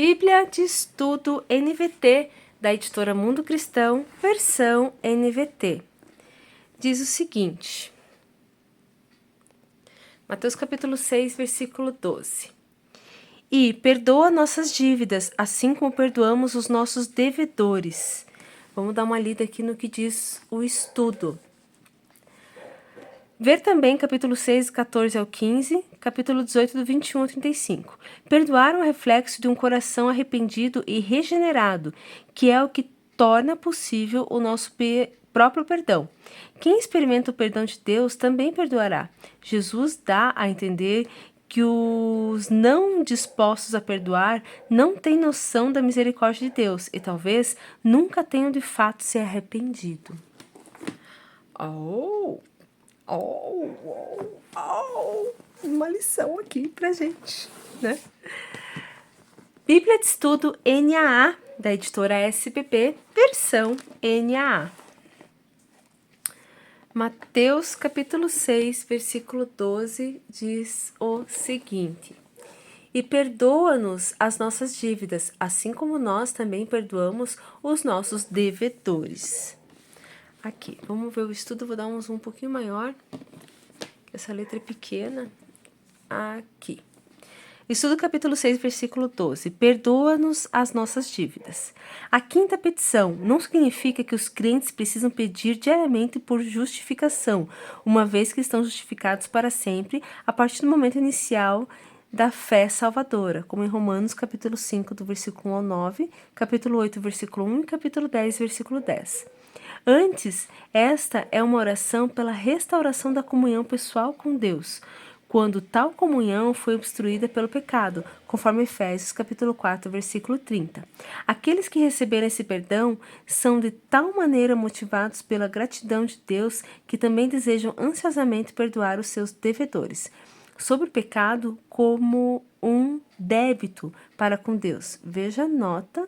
Bíblia de Estudo NVT, da editora Mundo Cristão, versão NVT. Diz o seguinte, Mateus capítulo 6, versículo 12. E perdoa nossas dívidas, assim como perdoamos os nossos devedores. Vamos dar uma lida aqui no que diz o estudo. Ver também capítulo 6, 14 ao 15, capítulo 18, do 21 ao 35. Perdoar é um reflexo de um coração arrependido e regenerado, que é o que torna possível o nosso próprio perdão. Quem experimenta o perdão de Deus também perdoará. Jesus dá a entender que os não dispostos a perdoar não têm noção da misericórdia de Deus e talvez nunca tenham de fato se arrependido. Uma lição aqui pra gente, né? Bíblia de Estudo NAA, da editora SPP, versão NAA. Mateus capítulo 6, versículo 12, diz o seguinte: E perdoa-nos as nossas dívidas, assim como nós também perdoamos os nossos devedores. Aqui, vamos ver o estudo, vou dar um zoom um pouquinho maior, essa letra é pequena. Aqui. Estudo capítulo 6, versículo 12. Perdoa-nos as nossas dívidas. A quinta petição não significa que os crentes precisam pedir diariamente por justificação, uma vez que estão justificados para sempre a partir do momento inicial da fé salvadora, como em Romanos capítulo 5, do versículo 1 ao 9, capítulo 8, versículo 1 e capítulo 10, versículo 10. Antes, esta é uma oração pela restauração da comunhão pessoal com Deus, quando tal comunhão foi obstruída pelo pecado, conforme Efésios capítulo 4, versículo 30. Aqueles que receberam esse perdão são de tal maneira motivados pela gratidão de Deus que também desejam ansiosamente perdoar os seus devedores. Sobre o pecado como um débito para com Deus. Veja a nota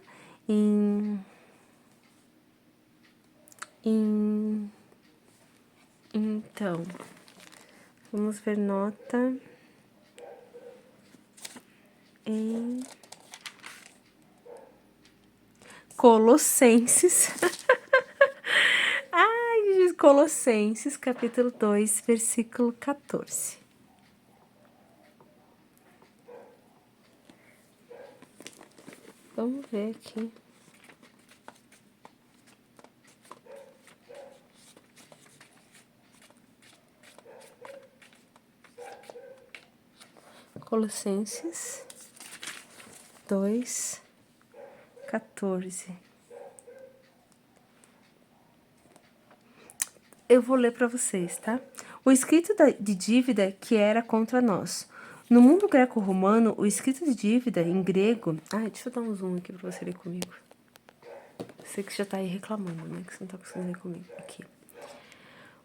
Então, vamos ver nota em Colossenses. Colossenses, capítulo 2, versículo 14. Vamos ver aqui. Colossenses 2, 14. Eu vou ler para vocês, tá? O escrito de dívida que era contra nós. No mundo greco-romano, o escrito de dívida em grego... deixa eu dar um zoom aqui para você ler comigo. Você que já tá aí reclamando, né? Que você não tá conseguindo ler comigo. Aqui.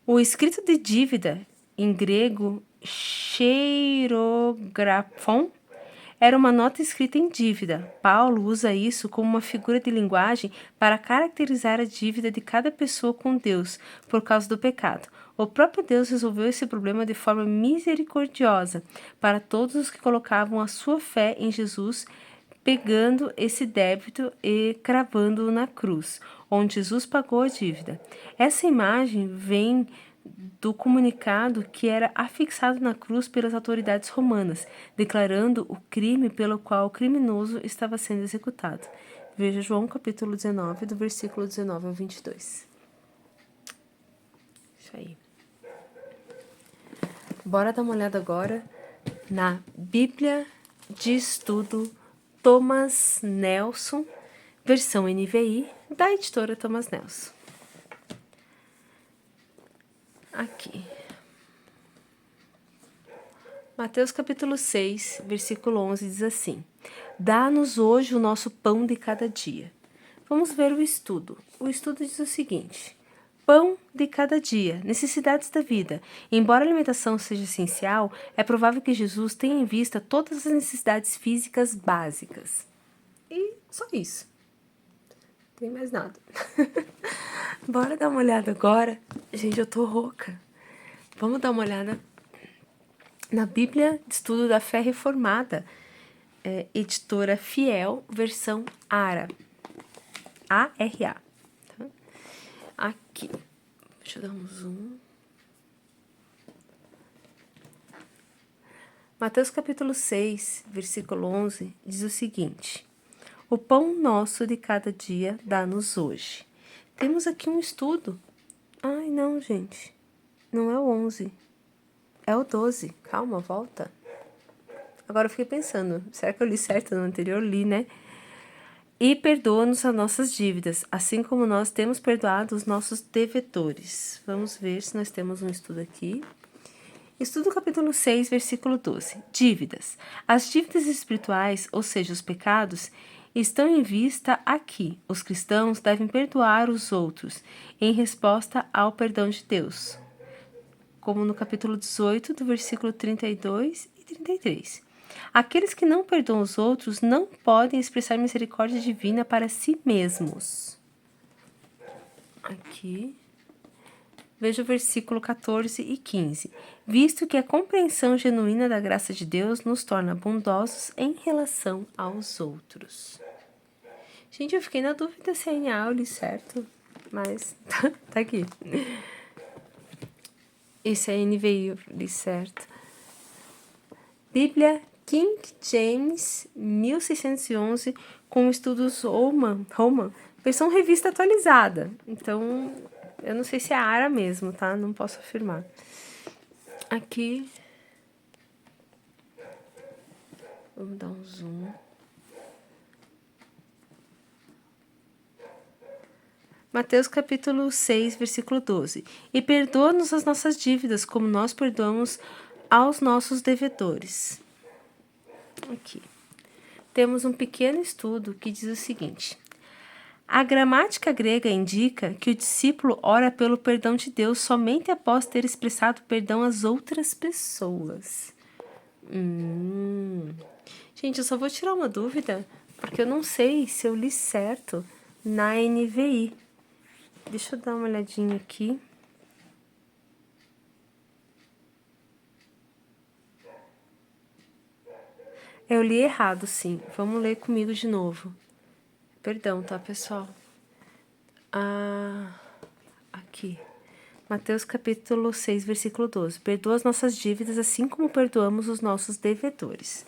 O escrito de dívida em grego, cheirografon, era uma nota escrita em dívida. Paulo usa isso como uma figura de linguagem para caracterizar a dívida de cada pessoa com Deus por causa do pecado. O próprio Deus resolveu esse problema de forma misericordiosa para todos os que colocavam a sua fé em Jesus, pegando esse débito e cravando-o na cruz, onde Jesus pagou a dívida. Essa imagem vem do comunicado que era afixado na cruz pelas autoridades romanas, declarando o crime pelo qual o criminoso estava sendo executado. Veja João capítulo 19, do versículo 19 ao 22. Isso aí. Bora dar uma olhada agora na Bíblia de Estudo Thomas Nelson, versão NVI, da editora Thomas Nelson. Aqui. Mateus capítulo 6, versículo 11 diz assim: Dá-nos hoje o nosso pão de cada dia. Vamos ver o estudo. O estudo diz o seguinte: pão de cada dia, necessidades da vida. Embora a alimentação seja essencial, é provável que Jesus tenha em vista todas as necessidades físicas básicas. E só isso. Não tem mais nada. Bora dar uma olhada agora. Gente, eu tô rouca. Vamos dar uma olhada na Bíblia de Estudo da Fé Reformada, editora Fiel, versão ARA. A-R-A. Tá? Aqui. Deixa eu dar um zoom. Mateus capítulo 6, versículo 11, diz o seguinte: O pão nosso de cada dia dá-nos hoje. Temos aqui um estudo. Ai, não, gente. Não é o 11. É o 12. Calma, volta. Agora eu fiquei pensando, será que eu li certo no anterior? Li, né? E perdoa-nos as nossas dívidas, assim como nós temos perdoado os nossos devedores. Vamos ver se nós temos um estudo aqui. Estudo capítulo 6, versículo 12. Dívidas. As dívidas espirituais, ou seja, os pecados, estão em vista aqui. Os cristãos devem perdoar os outros em resposta ao perdão de Deus, como no capítulo 18, do versículo 32 e 33. Aqueles que não perdoam os outros não podem expressar misericórdia divina para si mesmos. Aqui. Veja o versículo 14 e 15. Visto que a compreensão genuína da graça de Deus nos torna bondosos em relação aos outros. Gente, eu fiquei na dúvida se a NA eu li certo, mas tá aqui. Esse é a NVI, eu li certo. Bíblia King James 1611 com estudos Roman, versão revista atualizada. Então, eu não sei se é a ARA mesmo, tá? Não posso afirmar. Aqui. Vamos dar um zoom. Mateus capítulo 6, versículo 12. E perdoa-nos as nossas dívidas, como nós perdoamos aos nossos devedores. Aqui. Temos um pequeno estudo que diz o seguinte: a gramática grega indica que o discípulo ora pelo perdão de Deus somente após ter expressado perdão às outras pessoas. Gente, eu só vou tirar uma dúvida, porque eu não sei se eu li certo na NVI. Deixa eu dar uma olhadinha aqui. Eu li errado, sim. Vamos ler comigo de novo. Perdão, tá, pessoal? Aqui. Mateus capítulo 6, versículo 12. Perdoa as nossas dívidas, assim como perdoamos os nossos devedores.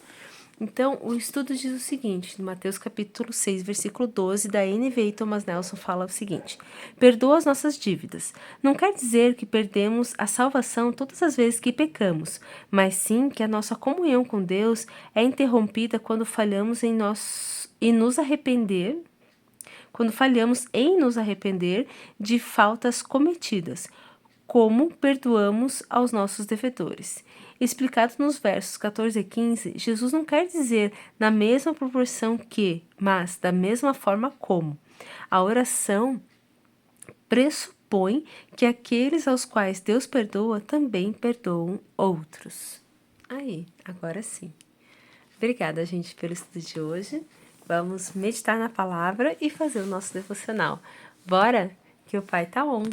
Então, o estudo diz o seguinte, no Mateus capítulo 6, versículo 12, da NVI, Thomas Nelson fala o seguinte: perdoa as nossas dívidas. Não quer dizer que perdemos a salvação todas as vezes que pecamos, mas sim que a nossa comunhão com Deus é interrompida quando falhamos em nos arrepender de faltas cometidas, como perdoamos aos nossos devedores. Explicado nos versos 14 e 15, Jesus não quer dizer na mesma proporção que, mas da mesma forma como. A oração pressupõe que aqueles aos quais Deus perdoa também perdoam outros. Aí, agora sim. Obrigada, gente, pelo estudo de hoje. Vamos meditar na palavra e fazer o nosso devocional. Bora? Que o Pai tá on!